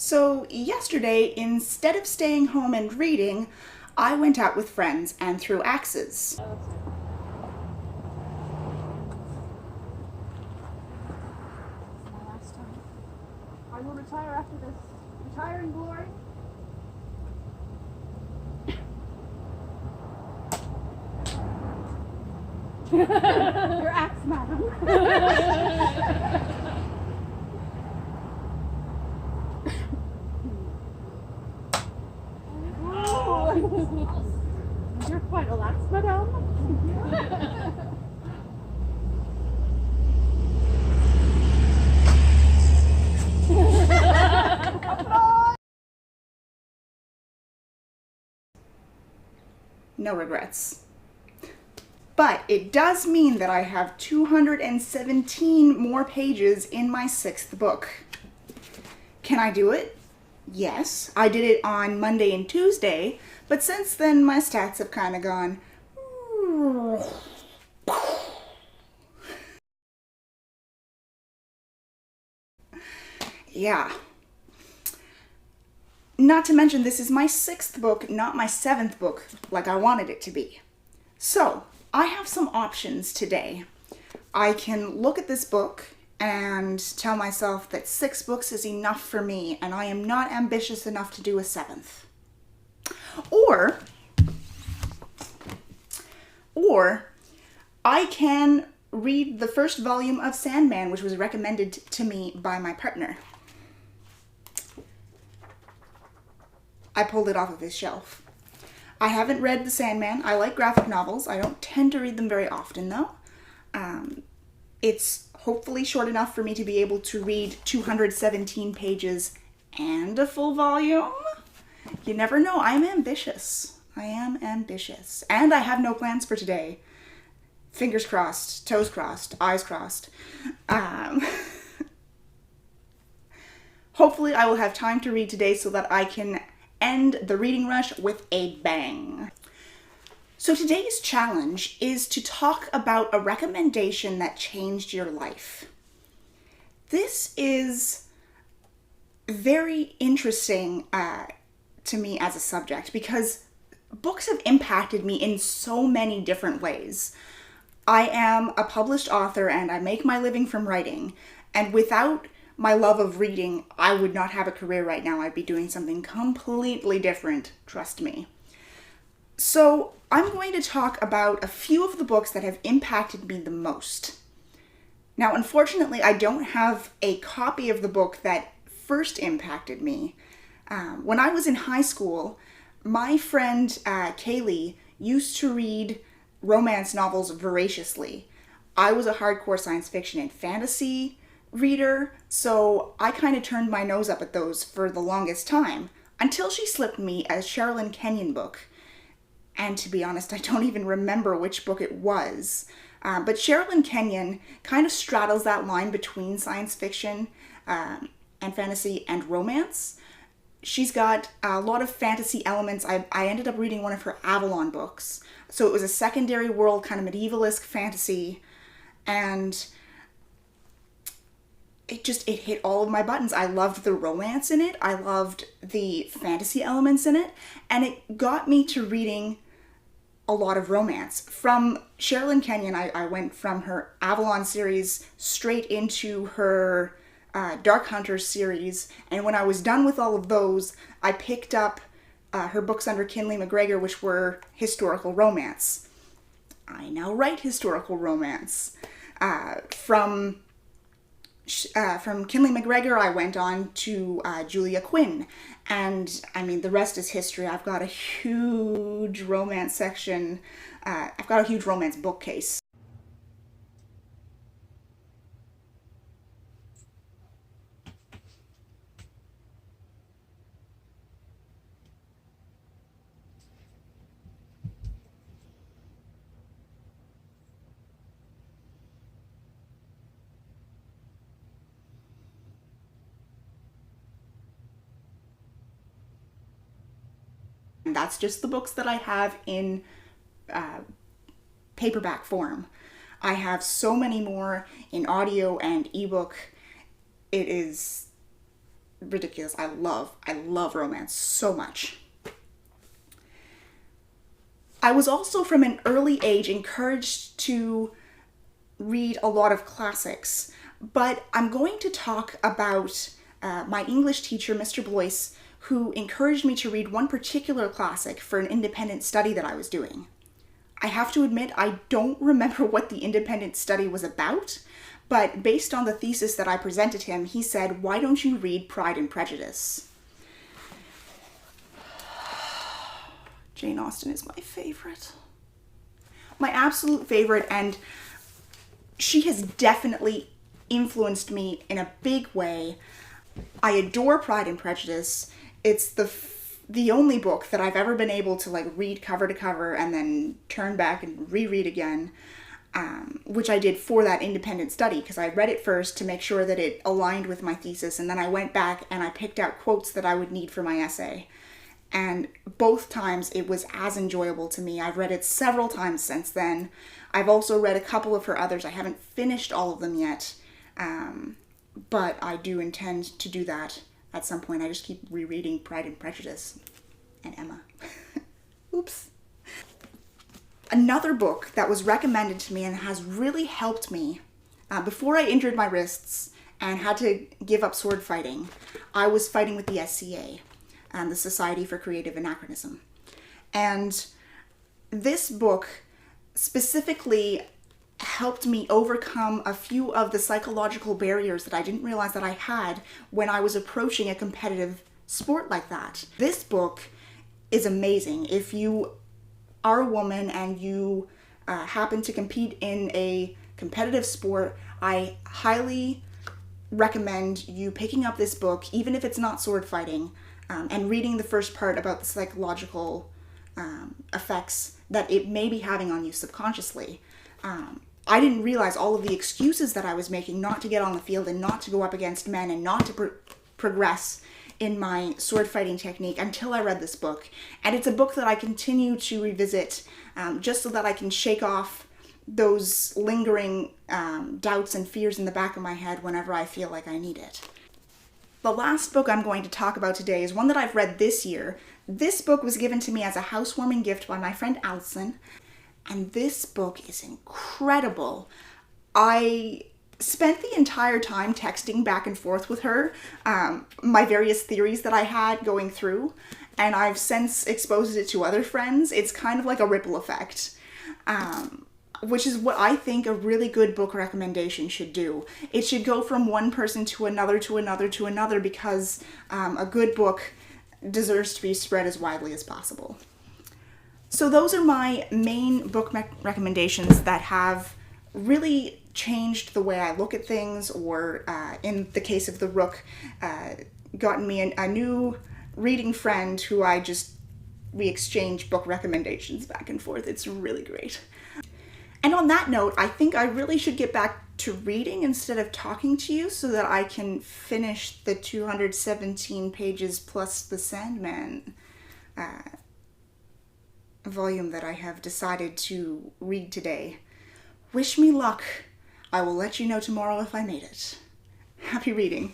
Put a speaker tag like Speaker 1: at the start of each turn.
Speaker 1: So yesterday, instead of staying home and reading, I went out with friends and threw axes.
Speaker 2: My last time. I will retire after this. Retire in glory. Your axe, madam. You're quite relaxed, madam.
Speaker 1: No regrets. But it does mean that I have 217 more pages in my 6th book. Can I do it? Yes. I did it on Monday and Tuesday, but since then my stats have kind of gone. Yeah. Not to mention, this is my 6th book, not my 7th book, like I wanted it to be. So, I have some options today. I can look at this book and tell myself that 6 books is enough for me and I am not ambitious enough to do a 7th. Or I can read the first volume of Sandman, which was recommended to me by my partner. I pulled it off of his shelf. I haven't read The Sandman. I like graphic novels. I don't tend to read them very often, though. It's hopefully short enough for me to be able to read 217 pages and a full volume. You never know. I am ambitious. I am ambitious. And I have no plans for today. Fingers crossed, toes crossed, eyes crossed. Hopefully I will have time to read today so that I can end the reading rush with a bang. So today's challenge is to talk about a recommendation that changed your life. This is very interesting to me as a subject because books have impacted me in so many different ways. I am a published author and I make my living from writing, and without my love of reading, I would not have a career right now. I'd be doing something completely different, trust me. So I'm going to talk about a few of the books that have impacted me the most. Now, unfortunately, I don't have a copy of the book that first impacted me. When I was in high school, my friend Kaylee used to read romance novels voraciously. I was a hardcore science fiction and fantasy reader, so I kind of turned my nose up at those for the longest time, until she slipped me a Sherilyn Kenyon book. And to be honest, I don't even remember which book it was. But Sherilyn Kenyon kind of straddles that line between science fiction and fantasy and romance. She's got a lot of fantasy elements. I ended up reading one of her Avalon books. So it was a secondary world, kind of medievalist fantasy, and it hit all of my buttons. I loved the romance in it. I loved the fantasy elements in it. And it got me to reading a lot of romance. From Sherilyn Kenyon, I went from her Avalon series straight into her Dark Hunter series. And when I was done with all of those, I picked up her books under Kinley McGregor, which were historical romance. I now write historical romance. From Kinley McGregor, I went on to Julia Quinn. And, I mean, the rest is history. I've got a huge romance section. I've got a huge romance bookcase. And that's just the books that I have in paperback form. I have so many more in audio and ebook. It is ridiculous. I love romance so much. I was also from an early age encouraged to read a lot of classics, but I'm going to talk about my English teacher, Mr. Blois, who encouraged me to read one particular classic for an independent study that I was doing. I have to admit, I don't remember what the independent study was about, but based on the thesis that I presented him, he said, "Why don't you read Pride and Prejudice?" Jane Austen is my favorite. My absolute favorite, and she has definitely influenced me in a big way. I adore Pride and Prejudice. It's the only book that I've ever been able to read cover to cover and then turn back and reread again, which I did for that independent study because I read it first to make sure that it aligned with my thesis, and then I went back and I picked out quotes that I would need for my essay. And both times it was as enjoyable to me. I've read it several times since then. I've also read a couple of her others. I haven't finished all of them yet, but I do intend to do that at some point. I just keep rereading Pride and Prejudice and Emma. Oops. Another book that was recommended to me and has really helped me, before I injured my wrists and had to give up sword fighting, I was fighting with the SCA. The Society for Creative Anachronism. And this book specifically helped me overcome a few of the psychological barriers that I didn't realize that I had when I was approaching a competitive sport like that. This book is amazing. If you are a woman and you happen to compete in a competitive sport, I highly recommend you picking up this book, even if it's not sword fighting, and reading the first part about the psychological effects that it may be having on you subconsciously. I didn't realize all of the excuses that I was making not to get on the field and not to go up against men and not to progress in my sword fighting technique until I read this book. And it's a book that I continue to revisit just so that I can shake off those lingering doubts and fears in the back of my head whenever I feel like I need it. The last book I'm going to talk about today is one that I've read this year. This book was given to me as a housewarming gift by my friend Allison, and this book is incredible. I spent the entire time texting back and forth with her my various theories that I had going through, and I've since exposed it to other friends. It's kind of like a ripple effect. Which is what I think a really good book recommendation should do. It should go from one person to another to another to another because a good book deserves to be spread as widely as possible. So those are my main book recommendations that have really changed the way I look at things, or in the case of The Rook, gotten me a new reading friend who we exchange book recommendations back and forth. It's really great. And on that note, I think I really should get back to reading instead of talking to you so that I can finish the 217 pages plus the Sandman volume that I have decided to read today. Wish me luck. I will let you know tomorrow if I made it. Happy reading.